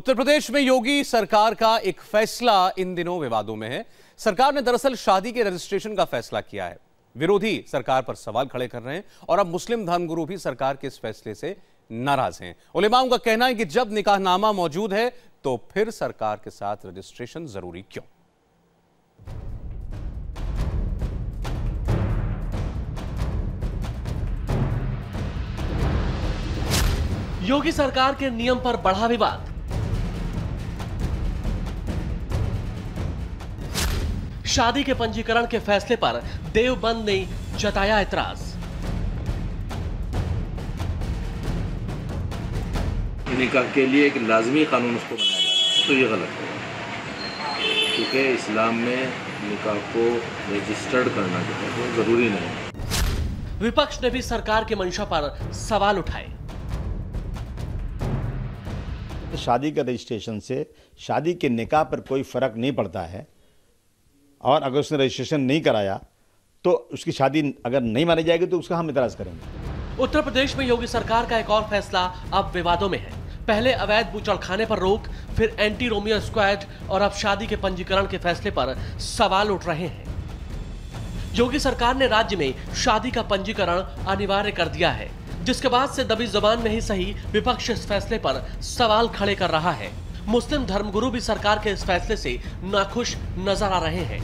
उत्तर प्रदेश में योगी सरकार का एक फैसला इन दिनों विवादों में है। सरकार ने दरअसल शादी के रजिस्ट्रेशन का फैसला किया है। विरोधी सरकार पर सवाल खड़े कर रहे हैं और अब मुस्लिम धर्मगुरु भी सरकार के इस फैसले से नाराज हैं। उलेमाओं का कहना है कि जब निकाहनामा मौजूद है तो फिर सरकार के साथ रजिस्ट्रेशन जरूरी क्यों? योगी सरकार के नियम पर बढ़ा विवाद। शादी के पंजीकरण के फैसले पर देवबंद ने जताया ऐतराज। निकाह के लिए एक लाजमी कानून उसको बनाया जा रहा है, तो ये गलत है, क्योंकि इस्लाम में निकाह को रजिस्टर्ड करना जो है वो जरूरी नहीं है। विपक्ष ने भी सरकार के मंशा पर सवाल उठाए। शादी के रजिस्ट्रेशन से शादी के निकाह पर कोई फर्क नहीं पड़ता है, और अगर उसने रजिस्ट्रेशन नहीं कराया तो उसकी शादी अगर नहीं मानी जाएगी तो उसका हम इतराज करेंगे। उत्तर प्रदेश में योगी सरकार का एक और फैसला अब विवादों में है। पहले अवैध बूचड़खाने पर रोक, फिर एंटी रोमियो स्क्वाड और अब शादी के पंजीकरण के फैसले पर सवाल उठ रहे हैं। योगी सरकार ने राज्य में शादी का पंजीकरण अनिवार्य कर दिया है, जिसके बाद से दबी जुबान में ही सही विपक्ष इस फैसले पर सवाल खड़े कर रहा है। मुस्लिम धर्मगुरु भी सरकार के इस फैसले से नाखुश नजर आ रहे हैं।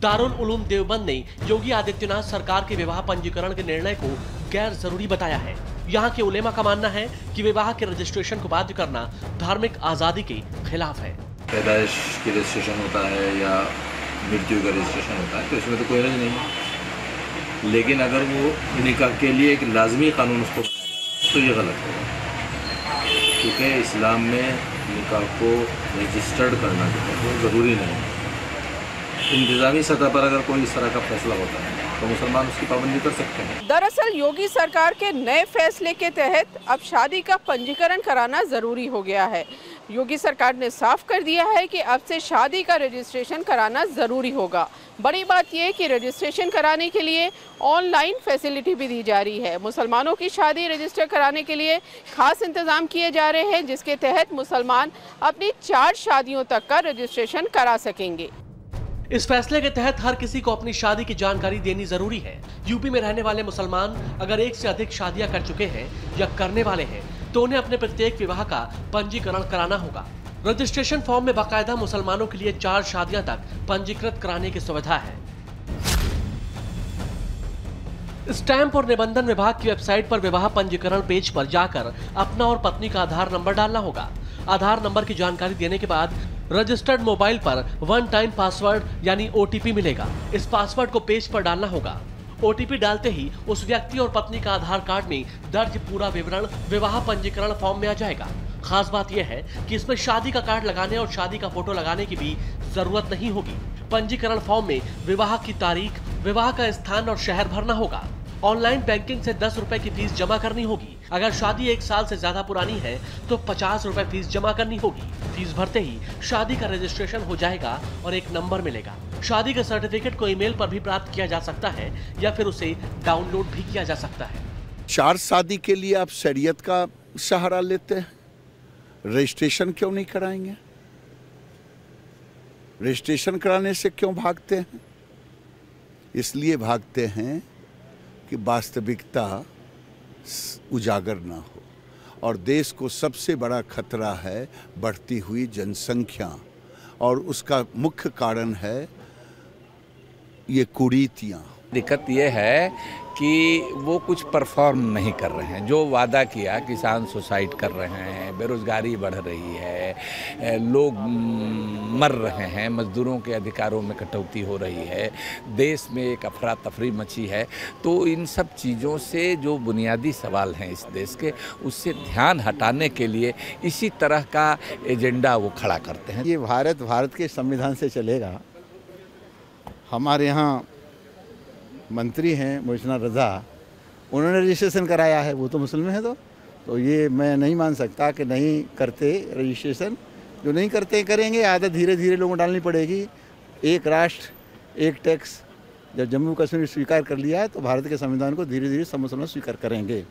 दारुल उलूम देवबंद ने योगी आदित्यनाथ सरकार के विवाह पंजीकरण के निर्णय को गैर जरूरी बताया है। यहाँ के उलेमा का मानना है कि विवाह के रजिस्ट्रेशन को बाध्य करना धार्मिक आजादी के खिलाफ है। पैदाइश की रजिस्ट्रेशन होता है या मृत्यु का रजिस्ट्रेशन होता है तो इसमें तो कोई हर्ज नहीं है, लेकिन अगर वो निकाह के लिए एक लाजमी कानून उसको बनाया जाए तो ये गलत है, क्योंकि इस्लाम में निकाह को रजिस्टर्ड करना जो है वो ज़रूरी नहीं है। इंतजामी सतह पर अगर कोई इस तरह का फैसला होता है तो मुसलमान उसकी पाबंदी कर सकते हैं। दरअसल योगी सरकार के नए फैसले के तहत अब शादी का पंजीकरण कराना जरूरी हो गया है। योगी सरकार ने साफ कर दिया है कि अब से शादी का रजिस्ट्रेशन कराना जरूरी होगा। बड़ी बात यह कि रजिस्ट्रेशन कराने के लिए ऑनलाइन फैसिलिटी भी दी जा रही है। मुसलमानों की शादी रजिस्टर कराने के लिए खास इंतजाम किए जा रहे हैं, जिसके तहत मुसलमान अपनी 4 शादियों तक का रजिस्ट्रेशन करा सकेंगे। इस फैसले के तहत हर किसी को अपनी शादी की जानकारी देनी जरूरी है। यूपी में रहने वाले मुसलमान अगर एक से अधिक शादियां कर चुके हैं या करने वाले हैं तो उन्हें अपने प्रत्येक विवाह का पंजीकरण कराना होगा। रजिस्ट्रेशन फॉर्म में बाकायदा मुसलमानों के लिए 4 शादियां तक पंजीकृत कराने की सुविधा है। स्टैंप और निबंधन विभाग की वेबसाइट पर विवाह पंजीकरण पेज पर जाकर अपना और पत्नी का आधार नंबर डालना होगा। आधार नंबर की जानकारी देने के बाद रजिस्टर्ड मोबाइल पर 1 टाइम पासवर्ड यानी OTP मिलेगा। इस पासवर्ड को पेज पर डालना होगा। OTP डालते ही उस व्यक्ति और पत्नी का आधार कार्ड में दर्ज पूरा विवरण विवाह पंजीकरण फॉर्म में आ जाएगा। खास बात यह है कि इसमें शादी का कार्ड लगाने और शादी का फोटो लगाने की भी जरूरत नहीं होगी। पंजीकरण फॉर्म में विवाह की तारीख, विवाह का स्थान और शहर भरना होगा। ऑनलाइन बैंकिंग से 10 रुपए की फीस जमा करनी होगी। अगर शादी 1 साल से ज्यादा पुरानी है तो 50 रुपए फीस जमा करनी होगी। फीस भरते ही शादी का रजिस्ट्रेशन हो जाएगा और एक नंबर मिलेगा। शादी के सर्टिफिकेट को ईमेल पर भी प्राप्त किया जा सकता है या फिर उसे डाउनलोड भी किया जा सकता है। 4 शादी के लिए आप शरीयत का सहारा लेते हैं, रजिस्ट्रेशन क्यों नहीं कराएंगे? रजिस्ट्रेशन कराने से क्यों भागते हैं? इसलिए भागते हैं कि वास्तविकता उजागर ना हो, और देश को सबसे बड़ा खतरा है बढ़ती हुई जनसंख्या, और उसका मुख्य कारण है ये कुरीतियाँ। दिक्कत ये है कि वो कुछ परफॉर्म नहीं कर रहे हैं। जो वादा किया, किसान सुसाइड कर रहे हैं, बेरोजगारी बढ़ रही है, लोग मर रहे हैं, मजदूरों के अधिकारों में कटौती हो रही है, देश में एक अफरा तफरी मची है। तो इन सब चीज़ों से जो बुनियादी सवाल हैं इस देश के, उससे ध्यान हटाने के लिए इसी तरह का एजेंडा वो खड़ा करते हैं। ये भारत के संविधान से चलेगा। हमारे यहाँ मंत्री हैं मोहसिना रज़ा, उन्होंने रजिस्ट्रेशन कराया है, वो तो मुस्लिम है। तो ये मैं नहीं मान सकता कि नहीं करते रजिस्ट्रेशन। जो नहीं करते करेंगे, आदत धीरे धीरे लोगों को डालनी पड़ेगी। एक राष्ट्र एक टैक्स जब जम्मू कश्मीर स्वीकार कर लिया है तो भारत के संविधान को धीरे धीरे सब मुसलमान स्वीकार करेंगे।